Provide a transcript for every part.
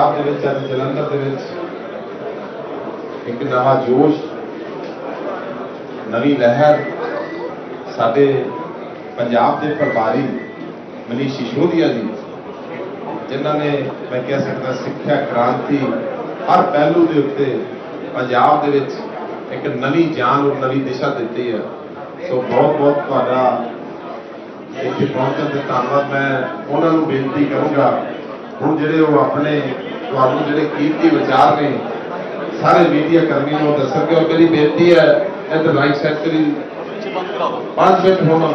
पंजाब दे विच अज जलंधर दे विच एक नवा जोश नवी लहर साडे पंजाब के प्रभारी मनीष सिसोदिया जी जिन्होंने मैं कह सकता सिक्ख्या क्रांति हर पहलू के उत्ते पंजाब दे विच एक नवी जान और नवी दिशा दी है। सो बहुत बहुत तुहाडा इत्थे पहुंचण ते धन्नवाद। मैं उन्होंने बेनती करूँगा हुण जिहड़े वो अपने तुहानूं जिहड़े कीमती विचार ने सारे मीडिया कर्मियों को दसणगे और मेरी बेनती है इधर लाइव सैक्टरी 5 मिनट होना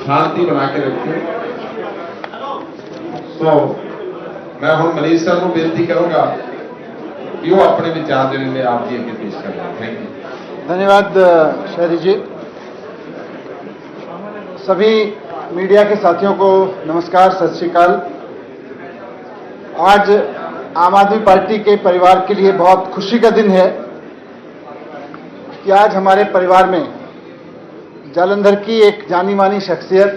शांति बना के रखिए। सो मैं हम मनीष सर को बेनती करूंगा कि वो अपने विचार देने में आप जी अगे पेश करें। Thank you. धन्यवाद शहरी जी। सभी मीडिया के साथियों को नमस्कार, सत श्री अकाल। आज आम आदमी पार्टी के परिवार के लिए बहुत खुशी का दिन है कि आज हमारे परिवार में जालंधर की एक जानी मानी शख्सियत,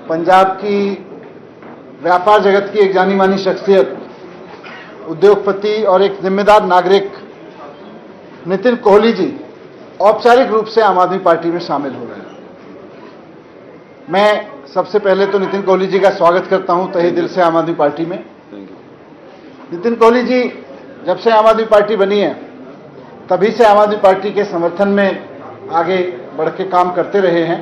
पंजाब की व्यापार जगत की एक जानी मानी शख्सियत, उद्योगपति और एक जिम्मेदार नागरिक नितिन कोहली जी औपचारिक रूप से आम आदमी पार्टी में शामिल हो रहे हैं। मैं सबसे पहले तो नितिन कोहली जी का स्वागत करता हूं तहे दिल से आम आदमी पार्टी में। नितिन कोहली जी जब से आम आदमी पार्टी बनी है तभी से आम आदमी पार्टी के समर्थन में आगे बढ़ के काम करते रहे हैं।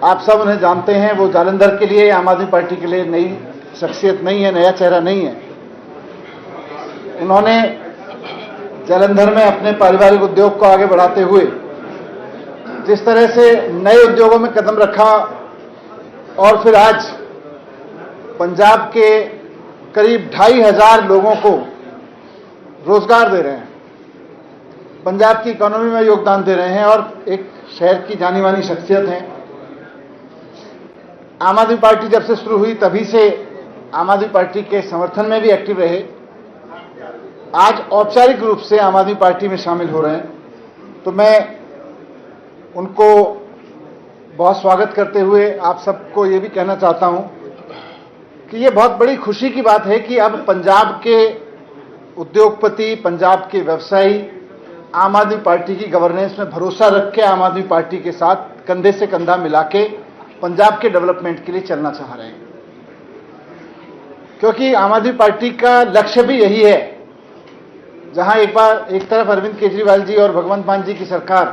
आप सब उन्हें जानते हैं, वो जालंधर के लिए आम आदमी पार्टी के लिए नई शख्सियत नहीं है, नया चेहरा नहीं है। उन्होंने जालंधर में अपने पारिवारिक उद्योग को आगे बढ़ाते हुए जिस तरह से नए उद्योगों में कदम रखा और फिर आज पंजाब के करीब 2,500 लोगों को रोजगार दे रहे हैं, पंजाब की इकोनॉमी में योगदान दे रहे हैं और एक शहर की जानी मानी शख्सियत हैं। आम आदमी पार्टी जब से शुरू हुई तभी से आम आदमी पार्टी के समर्थन में भी एक्टिव रहे। आज औपचारिक रूप से आम आदमी पार्टी में शामिल हो रहे हैं, तो मैं उनको बहुत स्वागत करते हुए आप सबको ये भी कहना चाहता हूं कि ये बहुत बड़ी खुशी की बात है कि अब पंजाब के उद्योगपति, पंजाब के व्यवसायी आम आदमी पार्टी की गवर्नेंस में भरोसा रख के आम आदमी पार्टी के साथ कंधे से कंधा मिला के पंजाब के डेवलपमेंट के लिए चलना चाह रहे हैं, क्योंकि आम आदमी पार्टी का लक्ष्य भी यही है। जहां एक तरफ अरविंद केजरीवाल जी और भगवंत मान जी की सरकार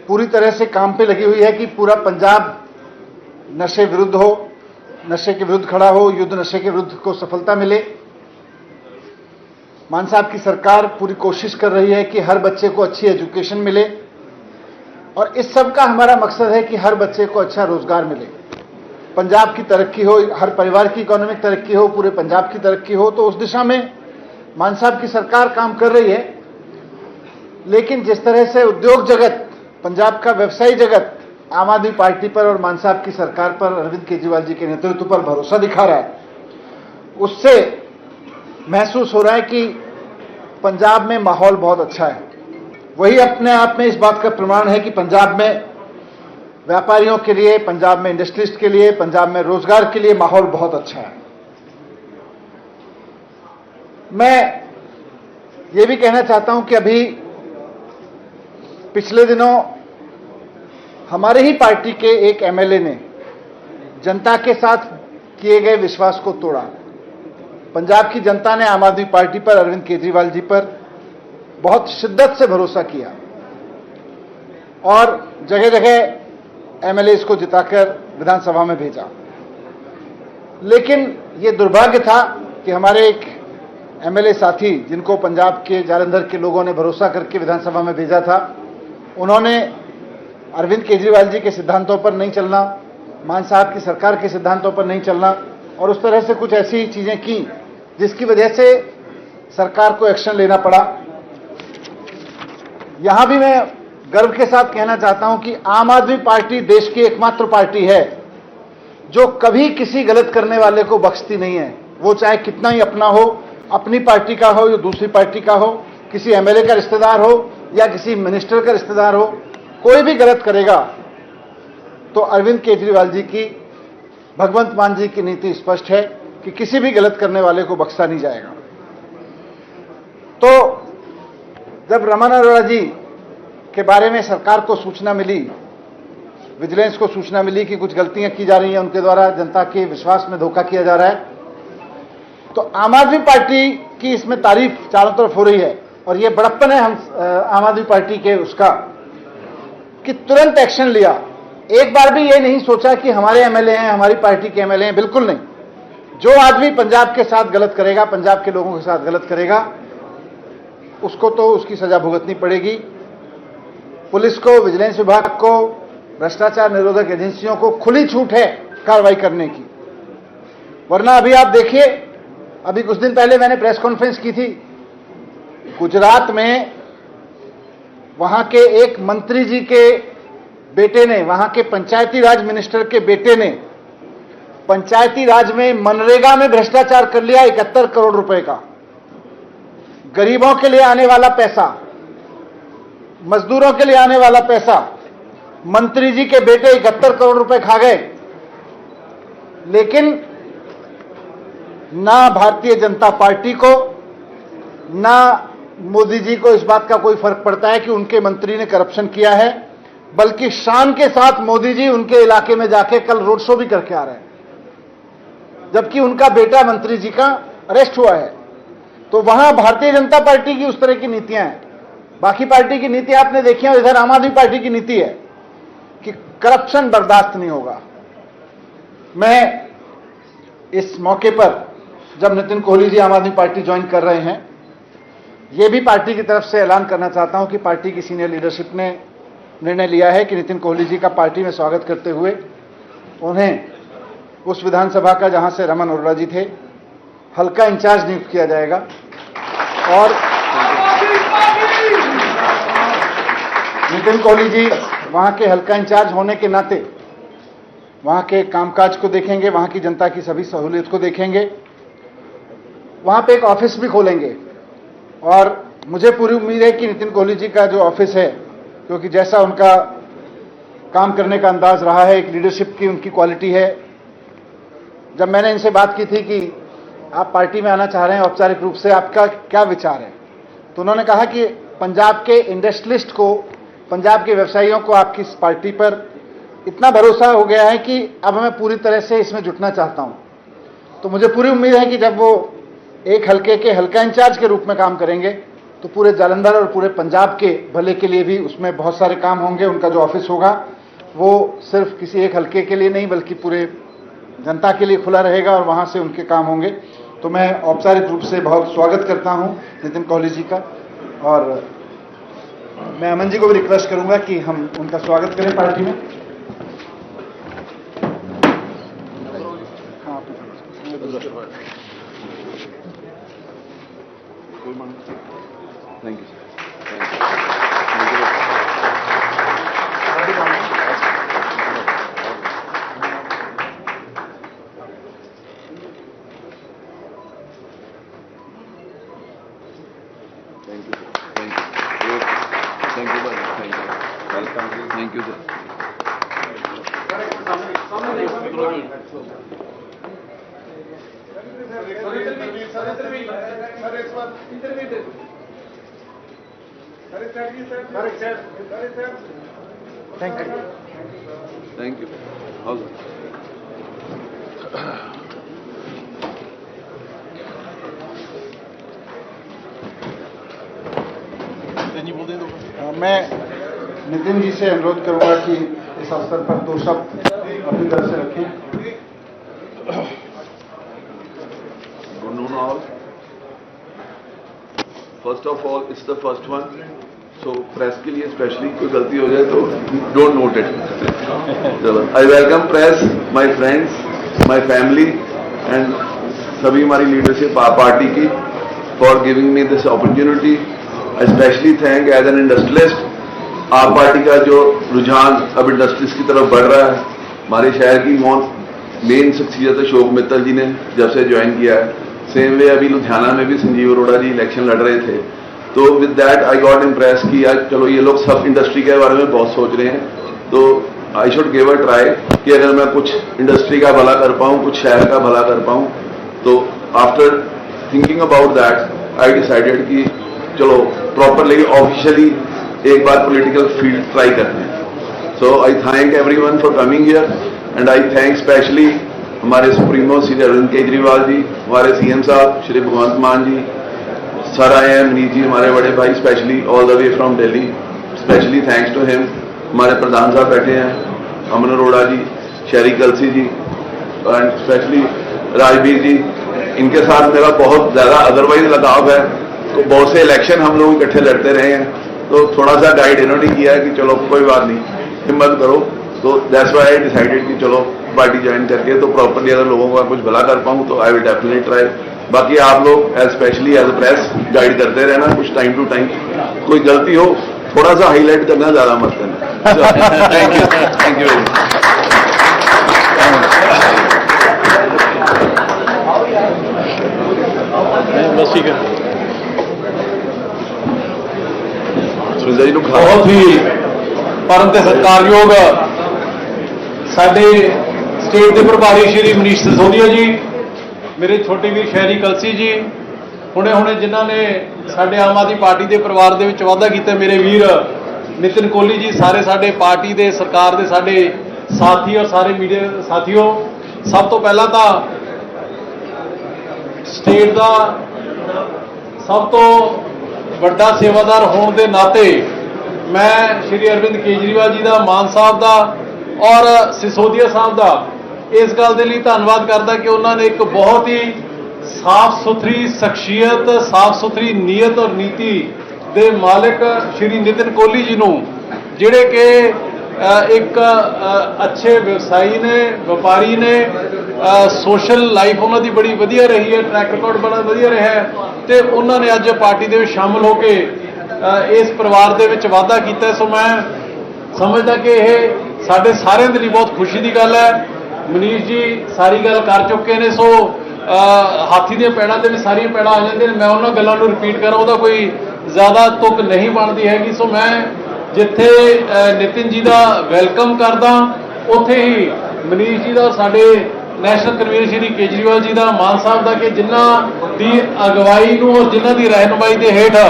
पूरी तरह से काम पे लगी हुई है कि पूरा पंजाब नशे विरुद्ध हो, नशे के विरुद्ध खड़ा हो, युद्ध नशे के विरुद्ध को सफलता मिले। मान साहब की सरकार पूरी कोशिश कर रही है कि हर बच्चे को अच्छी एजुकेशन मिले और इस सब का हमारा मकसद है कि हर बच्चे को अच्छा रोजगार मिले, पंजाब की तरक्की हो, हर परिवार की इकोनॉमिक तरक्की हो, पूरे पंजाब की तरक्की हो। तो उस दिशा में मान साहब की सरकार काम कर रही है। लेकिन जिस तरह से उद्योग जगत, पंजाब का व्यवसायी जगत आम आदमी पार्टी पर और मान साहब की सरकार पर, अरविंद केजरीवाल जी के नेतृत्व पर भरोसा दिखा रहा है, उससे महसूस हो रहा है कि पंजाब में माहौल बहुत अच्छा है। वही अपने आप में इस बात का प्रमाण है कि पंजाब में व्यापारियों के लिए, पंजाब में इंडस्ट्रिस्ट के लिए, पंजाब में रोजगार के लिए माहौल बहुत अच्छा है। मैं ये भी कहना चाहता हूं कि अभी पिछले दिनों हमारे ही पार्टी के एक एमएलए ने जनता के साथ किए गए विश्वास को तोड़ा। पंजाब की जनता ने आम आदमी पार्टी पर, अरविंद केजरीवाल जी पर बहुत शिद्दत से भरोसा किया और जगह जगह एमएलए को जिताकर विधानसभा में भेजा। लेकिन ये दुर्भाग्य था कि हमारे एक एमएलए साथी, जिनको पंजाब के जालंधर के लोगों ने भरोसा करके विधानसभा में भेजा था, उन्होंने अरविंद केजरीवाल जी के सिद्धांतों पर नहीं चलना, मान साहब की सरकार के सिद्धांतों पर नहीं चलना और उस तरह से कुछ ऐसी चीजें की जिसकी वजह से सरकार को एक्शन लेना पड़ा। यहां भी मैं गर्व के साथ कहना चाहता हूं कि आम आदमी पार्टी देश की एकमात्र पार्टी है जो कभी किसी गलत करने वाले को बख्शती नहीं है। वो चाहे कितना ही अपना हो, अपनी पार्टी का हो या दूसरी पार्टी का हो, किसी एमएलए का रिश्तेदार हो या किसी मिनिस्टर का रिश्तेदार हो, कोई भी गलत करेगा तो अरविंद केजरीवाल जी की भगवंत मान जी की नीति स्पष्ट है कि किसी भी गलत करने वाले को बख्शा नहीं जाएगा। तो जब रमन अरोड़ा जी के बारे में सरकार को सूचना मिली, विजिलेंस को सूचना मिली कि कुछ गलतियां की जा रही हैं, उनके द्वारा जनता के विश्वास में धोखा किया जा रहा है, तो आम आदमी पार्टी की इसमें तारीफ चारों तरफ हो रही है। और ये बड़प्पन है हम आम आदमी पार्टी के उसका कि तुरंत एक्शन लिया। एक बार भी ये नहीं सोचा कि हमारे एमएलए हैं, हमारी पार्टी के एमएलए हैं, बिल्कुल नहीं। जो आदमी पंजाब के साथ गलत करेगा, पंजाब के लोगों के साथ गलत करेगा, उसको तो उसकी सजा भुगतनी पड़ेगी। पुलिस को, विजिलेंस विभाग को, भ्रष्टाचार निरोधक एजेंसियों को खुली छूट है कार्रवाई करने की। वरना अभी आप देखिए, अभी कुछ दिन पहले मैंने प्रेस कॉन्फ्रेंस की थी, गुजरात में वहां के एक मंत्री जी के बेटे ने, वहां के पंचायती राज मिनिस्टर के बेटे ने पंचायती राज में मनरेगा में भ्रष्टाचार कर लिया 71 करोड़ रुपए का। गरीबों के लिए आने वाला पैसा, मजदूरों के लिए आने वाला पैसा मंत्री जी के बेटे 71 करोड़ रुपए खा गए। लेकिन ना भारतीय जनता पार्टी को, ना मोदी जी को इस बात का कोई फर्क पड़ता है कि उनके मंत्री ने करप्शन किया है, बल्कि शान के साथ मोदी जी उनके इलाके में जाके कल रोड शो भी करके आ रहे हैं, जबकि उनका बेटा मंत्री जी का अरेस्ट हुआ है। तो वहां भारतीय जनता पार्टी की उस तरह की नीतियां हैं। बाकी पार्टी की नीति आपने देखी है, और इधर आम आदमी पार्टी की नीति है कि करप्शन बर्दाश्त नहीं होगा। मैं इस मौके पर, जब नितिन कोहली जी आम आदमी पार्टी ज्वाइन कर रहे हैं, यह भी पार्टी की तरफ से ऐलान करना चाहता हूं कि पार्टी की सीनियर लीडरशिप ने निर्णय लिया है कि नितिन कोहली जी का पार्टी में स्वागत करते हुए उन्हें उस विधानसभा का, जहां से रमन अरोड़ा जी थे, हल्का इंचार्ज नियुक्त किया जाएगा। और नितिन कोहली जी वहां के हल्का इंचार्ज होने के नाते वहां के कामकाज को देखेंगे, वहां की जनता की सभी सहूलियत को देखेंगे, वहां पे एक ऑफिस भी खोलेंगे। और मुझे पूरी उम्मीद है कि नितिन कोहली जी का जो ऑफिस है, क्योंकि जैसा उनका काम करने का अंदाज रहा है, एक लीडरशिप की उनकी क्वालिटी है। जब मैंने इनसे बात की थी कि आप पार्टी में आना चाह रहे हैं औपचारिक रूप से, आपका क्या विचार है, तो उन्होंने कहा कि पंजाब के इंडस्ट्रियलिस्ट को, पंजाब के व्यवसायियों को आपकी इस पार्टी पर इतना भरोसा हो गया है कि अब मैं पूरी तरह से इसमें जुटना चाहता हूं। तो मुझे पूरी उम्मीद है कि जब वो एक हल्के के हल्का इंचार्ज के रूप में काम करेंगे तो पूरे जालंधर और पूरे पंजाब के भले के लिए भी उसमें बहुत सारे काम होंगे। उनका जो ऑफिस होगा वो सिर्फ किसी एक हल्के के लिए नहीं, बल्कि पूरे जनता के लिए खुला रहेगा और वहां से उनके काम होंगे। तो मैं औपचारिक रूप से बहुत स्वागत करता हूं नितिन कोहली जी का, और मैं अमन जी को भी रिक्वेस्ट करूंगा कि हम उनका स्वागत करें पार्टी में। Thank you thank you. मैं नितिन जी से अनुरोध करूंगा कि इस अवसर पर 2 शब्द अपनी तरफ से रखें। Good noon all. First of all, it's the first one. So press के लिए स्पेशली कोई गलती हो जाए तो डोंट नोट इट। चलो, I welcome press, my friends, my family and सभी हमारी लीडरशिप पार्टी की for giving me this opportunity. I specially thank as an industrialist, AAP party का जो रुझान अब इंडस्ट्रीज की तरफ बढ़ रहा है, हमारे शहर की मेन शख्सियत अशोक मित्तल जी ने जब से ज्वाइन किया है, सेम वे अभी लुधियाना में भी संजीव अरोड़ा जी इलेक्शन लड़ रहे थे। तो with that I got impress कि यार चलो ये लोग सब इंडस्ट्री के बारे में बहुत सोच रहे हैं, तो I should give a try कि अगर मैं कुछ इंडस्ट्री का भला कर पाऊँ, कुछ शहर का भला कर पाऊँ, तो after thinking about that I decided कि चलो प्रॉपरली ऑफिशियली एक बार पॉलिटिकल फील्ड ट्राई करते हैं। So I thank everyone for coming here and I thank specially हमारे सुप्रीमो श्री अरविंद केजरीवाल जी, हमारे सीएम साहब श्री भगवंत मान जी, सर आए हैं मनीष जी, हमारे बड़े भाई, specially all the way from Delhi, specially thanks to him. हमारे प्रधान साहब बैठे हैं, अमन अरोड़ा जी, शहरी कलसी जी एंड स्पेशली राजवीर जी, इनके साथ मेरा बहुत ज़्यादा अदरवाइज लगाव है। तो बहुत से इलेक्शन हम लोग इकट्ठे लड़ते रहे हैं, तो थोड़ा सा गाइड इन्होंने किया है कि चलो कोई बात नहीं, हिम्मत करो। तो दैट्स व्हाई आई डिसाइडेड कि चलो पार्टी ज्वाइन करके तो प्रॉपरली अगर लोगों का कुछ भला कर पाऊँ तो आई विल डेफिनेटली ट्राई। बाकी आप लोग as specially as a press guide करते रहना, कुछ टाइम टू टाइम कोई गलती हो थोड़ा सा हाईलाइट करना, ज़्यादा मत करना। Thank you very much. बस ठीक है। सुनिंदर जी ਨੂੰ बहुत ही परम ਤੇ ਸਤਿਕਾਰਯੋਗ ਸਾਡੇ ਸਟੇਟ ਦੇ ਪ੍ਰਭਾਰੀ ਸ਼੍ਰੀ ਮਨੀਸ਼ ਸਿਸੋਦੀਆ ਜੀ, ਮੇਰੇ ਛੋਟੇ ਵੀਰ ਸ਼ਹਿਰੀ ਕਲਸੀ ਜੀ, ਹੁਣੇ ਜਿਨ੍ਹਾਂ ਨੇ ਸਾਡੇ ਆਮ ਆਦਮੀ ਪਾਰਟੀ ਦੇ ਪਰਿਵਾਰ ਦੇ ਵਿੱਚ ਵਾਅਦਾ ਕੀਤਾ, ਮੇਰੇ ਵੀਰ ਨਿਤਿਨ ਕੋਹਲੀ ਜੀ, ਸਾਰੇ ਸਾਡੇ ਪਾਰਟੀ ਦੇ ਸਰਕਾਰ ਦੇ ਸਾਡੇ ਸਾਥੀ ਔਰ ਸਾਰੇ ਮੀਡੀਆ ਸਾਥੀਓ, ਸਭ ਤੋਂ ਪਹਿਲਾਂ ਤਾਂ ਸਟੇਟ ਦਾ ਸਭ ਤੋਂ ਵੱਡਾ ਸੇਵਾਦਾਰ ਹੋਣ ਦੇ ਨਾਤੇ मैं श्री अरविंद केजरीवाल जी का, मान साहब का और सिसोदिया साहब का इस गल के लिए धन्यवाद करता कि उन्होंने एक बहुत ही साफ सुथरी शख्सियत, साफ सुथरी नीयत और नीति के मालिक श्री नितिन कोहली जी को, जिहड़े कि एक अच्छे व्यवसायी ने, व्यापारी ने, सोशल लाइफ उन्होंने बड़ी वधिया रही है, ट्रैक रिकॉर्ड बड़ा वधिया रहा है, तो उन्होंने अज पार्टी के शामिल होकर इस परिवार दे विच वादा किया। सो मैं समझदा कि यह साडे सारिਆਂ ਦੇ ਲਈ बहुत खुशी की गल है। मनीष जी सारी गल कर चुके हैं, सो हाथी दी पैड़ां ते भी सारियां पैड़ां आ जांदियां ने, मैं उन्हां गल्लां नूं रिपीट कਰਾਂ ਉਹਦਾ कोई ज़्यादा तुक नहीं बनती हैगी। सो मैं जिथे नितिन जी का वैलकम करदा, उत्थे ही मनीष जी का, साडे नैशनल कन्वीनर श्री केजरीवाल जी का, मान साहब का, कि जिन्हां दी अगवाई नूं और जिन्हां दी रहनुमाई दे हेठ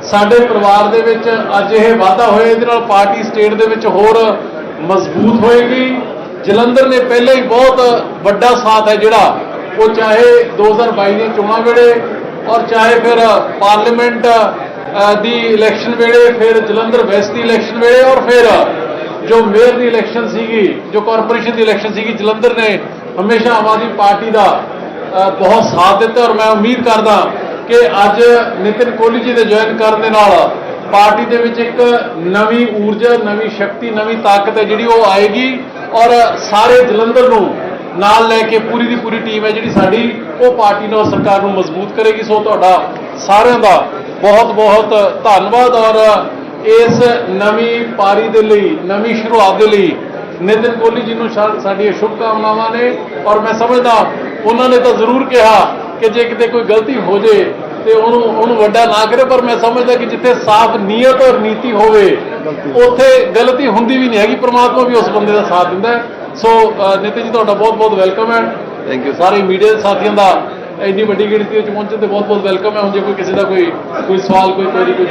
ਸਾਡੇ ਪਰਿਵਾਰ ਦੇ ਵਿੱਚ ਅੱਜ ਇਹ ਵਾਅਦਾ ਹੋਇਆ, ਇਹਦੇ ਨਾਲ ਪਾਰਟੀ ਸਟੇਟ ਦੇ ਵਿੱਚ ਹੋਰ ਮਜ਼ਬੂਤ ਹੋਏਗੀ। ਜਲੰਧਰ ਨੇ ਪਹਿਲੇ ਹੀ ਬਹੁਤ ਵੱਡਾ ਸਾਥ ਹੈ ਜਿਹੜਾ, ਉਹ ਚਾਹੇ 2022 ਦੀਆਂ ਚੋਣਾਂ ਵੇਲੇ ਔਰ ਚਾਹੇ ਫਿਰ ਪਾਰਲੀਮੈਂਟ ਦੀ ਇਲੈਕਸ਼ਨ ਵੇਲੇ, ਫਿਰ ਜਲੰਧਰ ਵੈਸਟ ਦੀ ਇਲੈਕਸ਼ਨ ਵੇਲੇ ਔਰ ਫਿਰ ਜੋ ਮੇਅਰ ਦੀ ਇਲੈਕਸ਼ਨ ਸੀਗੀ, ਜੋ ਕਾਰਪੋਰੇਸ਼ਨ ਦੀ ਇਲੈਕਸ਼ਨ ਸੀਗੀ, ਜਲੰਧਰ ਨੇ ਹਮੇਸ਼ਾ ਆਮ ਆਦਮੀ ਪਾਰਟੀ ਦਾ ਬਹੁਤ ਸਾਥ ਦਿੱਤਾ। ਔਰ ਮੈਂ ਉਮੀਦ ਕਰਦਾ कि अज नितिन कोहली जी के ज्वाइन करने पार्टी के विच एक नवी ऊर्जा, नवी शक्ति, नवी ताकत है जी आएगी और सारे जलंधर नूं नाल लैके पूरी की पूरी टीम है जी साड़ी, वो पार्टी और सरकार नूं मजबूत करेगी। सो तुहाडा सारिਆਂ ਦਾ बहुत बहुत धन्यवाद और इस नवी पारी के लिए, नवी शुरुआत के लिए नितिन कोहली जी नूं साडियां शुभकामनावां ने। और मैं समझदा उन्होंने तो जरूर कहा कि जे किते कोई गलती हो जाए तो उन्होंने वड्डा ना करे, पर मैं समझदा कि जिथे साफ नीयत और नीति होवे उत्थे गलती हुंदी भी नहीं हैगी, परमात्मा भी उस बंदे का साथ दिंदा है। सो नितिन जी तुहाडा बहुत बहुत वेलकम है। Thank you. सारे मीडिया साथियों का इन्नी वड्डी गिणती में पहुंचने से बहुत बहुत वेलकम है। हुण जे कोई किसी का कोई सवाल, कोई क्वेरी, कोई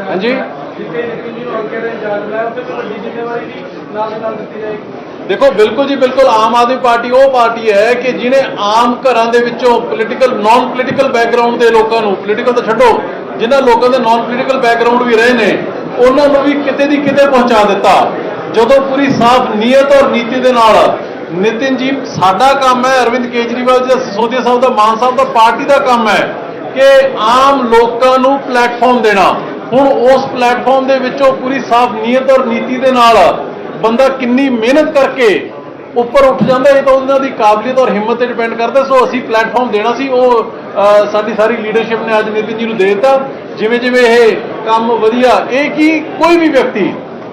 हाँ जी देखो, बिल्कुल जी बिल्कुल, आम आदमी पार्टी वो पार्टी है कि जिन्हें आम घरां दे विचों पोलिटिकल, नॉन पोलिटिकल बैकग्राउंड के लोगों को, पोलिटिकल तो छड्डो, जिन्हां लोगों के नॉन पोलिटिकल बैकग्राउंड भी रहे ने, उन्होंने भी किते दी किते पहुंचा दिता। जदों पूरी साफ नीयत और नीति दे नाल नितिन जी, साडा काम है, अरविंद केजरीवाल जी, सिसोदिया साहब का, मान साहब का, पार्टी का काम है कि आम लोगों को प्लेटफॉर्म देना। हुण उस प्लेटफॉर्म दे विचों पूरी साफ नीयत और नीति दे नाल बंदा किन्नी मेहनत करके ऊपर उठ जाता है, तो उन्होंने दी काबलियत और हिम्मत डिपेंड करता। सो असी प्लेटफॉर्म देना सी, वो साडी सारी लीडरशिप ने अज नितिन जी नूं दे दिता। जिवें जिवें ये काम वधिया, एक ही कोई भी व्यक्ति,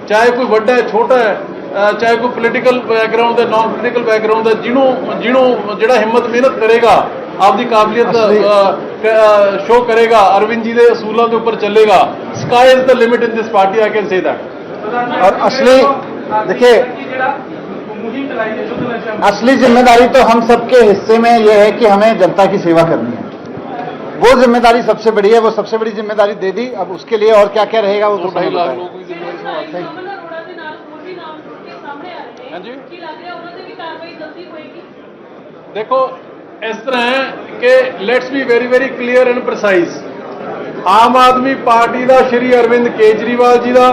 चाहे कोई वड्डा है, छोटा है, चाहे कोई पोलिटिकल बैकग्राउंड है, नॉन पोलिटिकल बैकग्राउंड है, जिन्हों जिहड़ा हिम्मत मेहनत करेगा, आपकी काबलियत शो करेगा, अरविंद जी के असूलों के ऊपर चलेगा, sky is the limit in this party, I can say that. और असली देखिए असली जिम्मेदारी तो हम सबके हिस्से में यह है कि हमें जनता की सेवा करनी है। वो जिम्मेदारी सबसे बड़ी है, वो सबसे बड़ी जिम्मेदारी दे दी। अब उसके लिए और क्या क्या रहेगा वो तो समय बताएगा। देखो इस तरह है कि let's be very very clear and precise. आम आदमी पार्टी का श्री अरविंद केजरीवाल जी का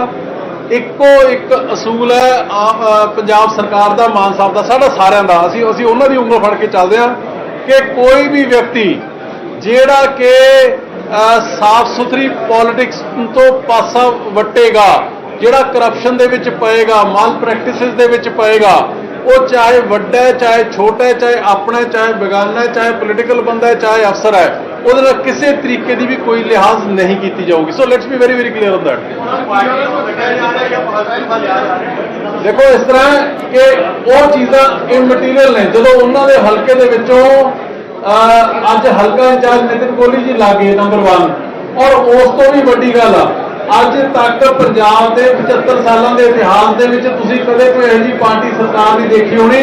ਇੱਕੋ ਇੱਕ ਅਸੂਲ ਹੈ ਪੰਜਾਬ ਸਰਕਾਰ ਦਾ, ਮਾਨ ਸਾਹਿਬ ਦਾ, ਸਾਡਾ ਸਾਰਿਆਂ ਦਾ। ਅਸੀਂ ਉਹਨਾਂ ਦੀ ਉਂਗਲ ਫੜ ਕੇ ਚੱਲਦੇ ਹਾਂ ਕਿ ਕੋਈ ਵੀ ਵਿਅਕਤੀ ਜਿਹੜਾ ਕਿ ਸਾਫ਼ ਸੁਥਰੀ ਪੋਲਿਟਿਕਸ ਤੋਂ ਪਾਸਾ ਵੱਟੇਗਾ, ਜਿਹੜਾ ਕਰਪਸ਼ਨ ਦੇ ਵਿੱਚ ਪਏਗਾ, ਮਾਲ ਪ੍ਰੈਕਟਿਸਿਸ ਦੇ ਵਿੱਚ ਪਏਗਾ, ਉਹ ਚਾਹੇ ਵੱਡਾ ਹੈ, ਚਾਹੇ ਛੋਟਾ ਹੈ, ਚਾਹੇ ਆਪਣਾ ਹੈ, ਚਾਹੇ ਬੇਗਾਨਾ ਹੈ, ਚਾਹੇ ਪੋਲੀਟੀਕਲ ਬੰਦਾ ਹੈ, ਚਾਹੇ ਅਫਸਰ ਹੈ, ਉਹਦੇ ਨਾਲ ਕਿਸੇ ਤਰੀਕੇ ਦੀ ਵੀ ਕੋਈ ਲਿਹਾਜ਼ ਨਹੀਂ ਕੀਤੀ ਜਾਊਗੀ। So let's be very very clear on that. ਦੇਖੋ ਇਸ ਤਰ੍ਹਾਂ ਕਿ ਉਹ ਚੀਜ਼ਾਂ ਇਮਟੀਰੀਅਲ ਨੇ। ਜਦੋਂ ਉਹਨਾਂ ਦੇ ਹਲਕੇ ਦੇ ਵਿੱਚੋਂ ਅੱਜ ਹਲਕਾ ਇੰਚਾਰਜ ਨਿਤਿਨ ਕੋਹਲੀ ਜੀ ਲੱਗੇ ਨੰਬਰ 1, ਔਰ ਉਸ ਤੋਂ ਵੀ ਵੱਡੀ ਗੱਲ ਆ, ਅੱਜ ਤੱਕ ਪੰਜਾਬ ਦੇ 75 ਸਾਲਾਂ ਦੇ ਇਤਿਹਾਸ ਦੇ ਵਿੱਚ ਤੁਸੀਂ ਕਦੇ ਕੋਈ ਇਹੋ ਜਿਹੀ ਪਾਰਟੀ ਸਰਕਾਰ ਨਹੀਂ ਦੇਖੀ ਹੋਣੀ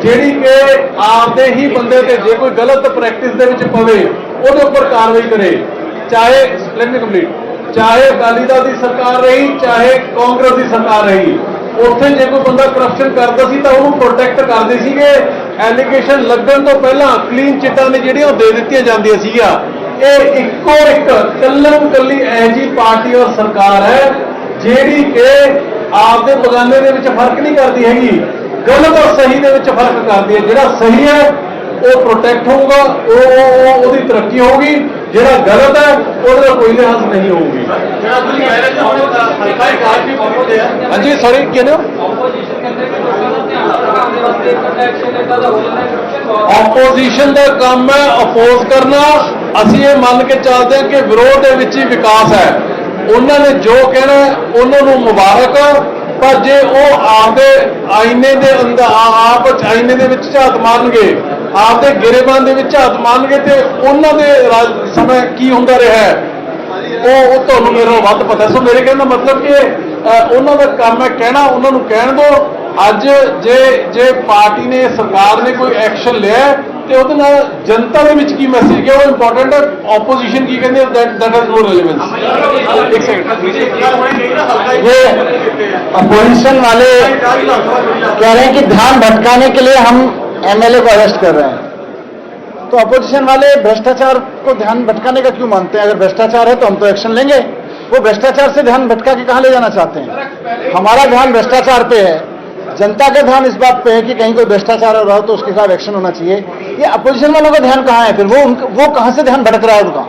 ਜਿਹੜੀ ਕਿ ਆਪਦੇ ਹੀ ਬੰਦੇ ਤੇ ਜੇ ਕੋਈ ਗਲਤ ਪ੍ਰੈਕਟਿਸ ਦੇ ਵਿੱਚ ਪਵੇ ਉਹਦੇ ਉੱਪਰ ਕਾਰਵਾਈ ਕਰੇ। ਚਾਹੇ ਲੈਟ ਮੀ ਕੰਪਲੀਟ, ਚਾਹੇ ਅਕਾਲੀ ਦਲ ਦੀ ਸਰਕਾਰ ਰਹੀ, ਚਾਹੇ ਕਾਂਗਰਸ ਦੀ ਸਰਕਾਰ ਰਹੀ, ਉੱਥੇ ਜੇ ਕੋਈ ਬੰਦਾ ਕਰਪਸ਼ਨ ਕਰਦਾ ਸੀ ਤਾਂ ਉਹਨੂੰ ਪ੍ਰੋਟੈਕਟ ਕਰਦੇ ਸੀਗੇ। ਐਲੀਗੇਸ਼ਨ ਲੱਗਣ ਤੋਂ ਪਹਿਲਾਂ ਕਲੀਨ ਚਿੱਟਾਂ ਨੇ ਜਿਹੜੀਆਂ ਉਹ ਦੇ ਦਿੱਤੀਆਂ ਜਾਂਦੀਆਂ ਸੀਗੀਆਂ। ਇਹ ਇੱਕੋ ਇੱਕ ਕੱਲੀ ਇਹੋ ਜਿਹੀ ਪਾਰਟੀ ਔਰ ਸਰਕਾਰ ਹੈ ਜਿਹੜੀ ਕਿ ਆਪਦੇ ਬਗਾਨੇ ਦੇ ਵਿੱਚ ਫਰਕ ਨਹੀਂ ਕਰਦੀ ਹੈਗੀ, ਗਲਤ ਔਰ ਸਹੀ ਦੇ ਵਿੱਚ ਫਰਕ ਕਰਦੀ ਹੈ। ਜਿਹੜਾ ਸਹੀ ਹੈ ਉਹ ਪ੍ਰੋਟੈਕਟ ਹੋਊਗਾ, ਉਹਦੀ ਤਰੱਕੀ ਹੋਊਗੀ, ਜਿਹੜਾ ਗਲਤ ਹੈ ਉਹਦਾ ਕੋਈ ਲਿਹਾਜ਼ ਨਹੀਂ ਹੋਊਗੀ। ਹਾਂਜੀ ਸੌਰੀ ਕੀ ਨੇ ਆਪੋਜੀਸ਼ਨ ਦਾ ਕੰਮ ਹੈ ਅਪੋਜ਼ ਕਰਨਾ। ਅਸੀਂ ਇਹ ਮੰਨ ਕੇ ਚੱਲਦੇ ਹਾਂ ਕਿ ਵਿਰੋਧ ਦੇ ਵਿੱਚ ਹੀ ਵਿਕਾਸ ਹੈ। ਉਹਨਾਂ ਨੇ ਜੋ ਕਹਿਣਾ ਉਹਨਾਂ ਨੂੰ ਮੁਬਾਰਕ, ਪਰ ਜੇ ਉਹ ਆਪਦੇ ਆਈਨੇ ਦੇ ਅੰਦਰ ਆਪ ਆਈਨੇ ਦੇ ਵਿੱਚ ਝਾਤ ਮਾਰਨਗੇ, ਆਪਦੇ ਗਿਰੇਬਾਨ ਦੇ ਵਿੱਚ ਝਾਤ ਮਾਰਨਗੇ ਤੇ ਉਹਨਾਂ ਦੇ ਸਮੇਂ ਕੀ ਹੁੰਦਾ ਰਿਹਾ ਹੈ ਉਹ ਤੁਹਾਨੂੰ ਮੇਰੇ ਨਾਲੋਂ ਵੱਧ ਪਤਾ। ਸੋ ਮੇਰੇ ਕਹਿਣ ਦਾ ਮਤਲਬ ਕਿ ਉਹਨਾਂ ਦਾ ਕੰਮ ਹੈ ਕਹਿਣਾ, ਉਹਨਾਂ ਨੂੰ ਕਹਿਣ ਦਿਓ। ਅੱਜ ਜੇ ਪਾਰਟੀ ਨੇ, ਸਰਕਾਰ ਨੇ ਕੋਈ ਐਕਸ਼ਨ ਲਿਆ ਤੇ ਉਹਦੇ ਨਾਲ ਜਨਤਾ ਦੇ ਵਿੱਚ ਕੀ ਮੈਸੇਜ ਗਿਆ ਉਹ ਇੰਪੋਰਟੈਂਟ ਹੈ। ਆਪੋਜੀਸ਼ਨ ਕੀ ਕਹਿੰਦੇ ਦੈਟ ਹੈਜ਼ नो रेलेवेंस। एक सेकंड, ये अपोजिशन वाले कह रहे हैं कि ध्यान भटकाने के लिए हम एमएलए को अरेस्ट कर रहे हैं। तो अपोजिशन वाले भ्रष्टाचार को ध्यान भटकाने का क्यों मानते हैं? अगर भ्रष्टाचार है तो हम तो एक्शन लेंगे। वो भ्रष्टाचार से ध्यान भटका के कहां ले जाना चाहते हैं? हमारा ध्यान भ्रष्टाचार पे है, जनता का ध्यान इस बात पे है कि कहीं कोई भ्रष्टाचार हो रहा हो तो उसके खिलाफ एक्शन होना चाहिए। ये अपोजिशन वालों का ध्यान कहाँ है? फिर वो कहां से ध्यान भटक रहा है उनका?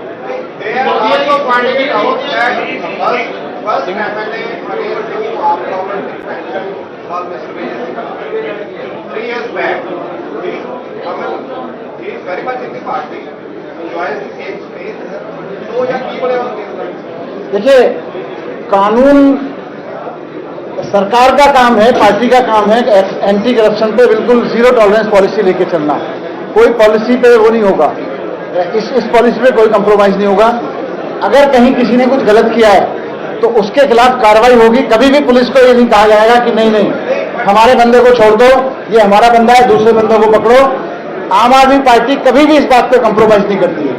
देखिए, कानून सरकार का काम है, पार्टी का काम है एंटी करप्शन पे बिल्कुल जीरो टॉलरेंस पॉलिसी लेके चलना। कोई पॉलिसी पे वो नहीं होगा, इस पॉलिसी पे कोई कंप्रोमाइज नहीं होगा। अगर कहीं किसी ने कुछ गलत किया है तो उसके खिलाफ कार्रवाई होगी। कभी भी पुलिस को ये नहीं कहा जाएगा कि नहीं हमारे बंदे को छोड़ दो, ये हमारा बंदा है, दूसरे बंदों को पकड़ो। आम आदमी पार्टी कभी भी इस बात पे कंप्रोमाइज नहीं करती है।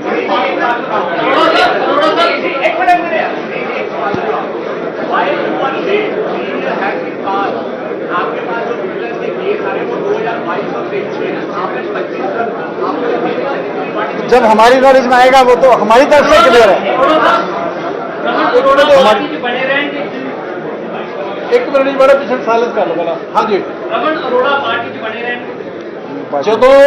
जब हमारी नॉलेज में आएगा वो तो हमारी तरफ से क्लियर है। एक मिनट बड़ा पिछले साइलेंस कर लो पहला। हाँ जी, रमन अरोड़ा पार्टी च बने रहने ਜਦੋਂ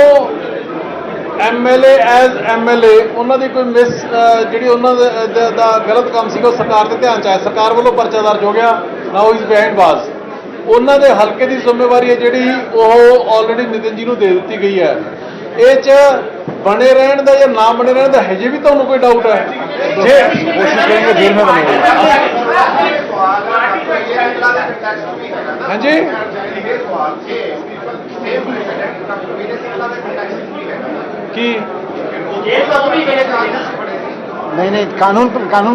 ਐਮਐਲਏ ਐਜ਼ ਐਮਐਲਏ ਉਹਨਾਂ ਦੀ ਕੋਈ ਮਿਸ ਜਿਹੜੀ ਉਹਨਾਂ ਦਾ ਗਲਤ ਕੰਮ ਸੀਗਾ ਉਹ ਸਰਕਾਰ ਦੇ ਧਿਆਨ ਚ ਆਇਆ, ਸਰਕਾਰ ਵੱਲੋਂ ਪਰਚਾ ਦਰਜ ਹੋ ਗਿਆ। Now is behind bars. ਉਹਨਾਂ ਦੇ ਹਲਕੇ ਦੀ ਜ਼ਿੰਮੇਵਾਰੀ ਹੈ ਜਿਹੜੀ ਉਹ ਆਲਰੇਡੀ ਨਿਤਿਨ ਜੀ ਨੂੰ ਦੇ ਦਿੱਤੀ ਗਈ ਹੈ। ਇਹ ਚ ਬਣੇ ਰਹਿਣ ਦਾ ਜਾਂ ਨਾ ਬਣੇ ਰਹਿਣ ਦਾ ਹਜੇ ਵੀ ਤੁਹਾਨੂੰ ਕੋਈ ਡਾਊਟ ਹੈ? ਜੇ ਕੋਸ਼ਿਸ਼ ਕरेंगे जेल में बनेगा। ਹਾਂਜੀ ਕੀ नहीं कानून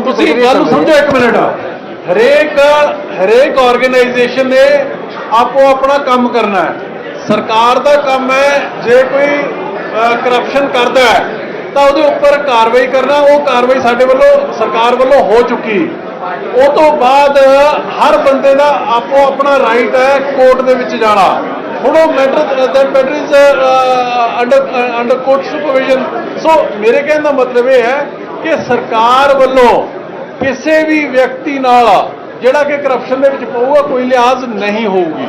को ਤੁਸੀਂ ਗੱਲ ਨੂੰ ਸਮਝੋ ਇੱਕ ਮਿੰਟ। ਹਰੇਕ ਆਰਗੇਨਾਈਜੇਸ਼ਨ ਨੇ ਆਪੋ ਆਪਣਾ ਕੰਮ ਕਰਨਾ ਹੈ। ਸਰਕਾਰ ਦਾ ਕੰਮ ਹੈ ਜੇ ਕੋਈ ਕਰਪਸ਼ਨ ਕਰਦਾ ਹੈ ਤਾਂ ਉਹਦੇ ਉੱਪਰ ਕਾਰਵਾਈ ਕਰਨਾ। ਉਹ ਕਾਰਵਾਈ ਸਾਡੇ ਵੱਲੋਂ ਸਰਕਾਰ ਵੱਲੋਂ ਹੋ ਚੁੱਕੀ। ਉਹ ਤੋਂ ਬਾਅਦ ਹਰ ਬੰਦੇ ਦਾ ਆਪੋ ਆਪਣਾ ਰਾਈਟ ਹੈ ਕੋਰਟ ਦੇ ਵਿੱਚ ਜਾਣਾ। ਹੁਣ ਉਹ matter is under court supervision. So ਮੇਰੇ ਕਹਿਣ ਦਾ ਮਤਲਬ ਇਹ ਹੈ ਕਿ ਸਰਕਾਰ ਵੱਲੋਂ ਕਿਸੇ ਵੀ ਵਿਅਕਤੀ ਨਾਲ ਜਿਹੜਾ ਕਿ ਕਰਪਸ਼ਨ ਦੇ ਵਿੱਚ ਪਊਗਾ ਕੋਈ ਲਿਹਾਜ਼ ਨਹੀਂ ਹੋਊਗੀ।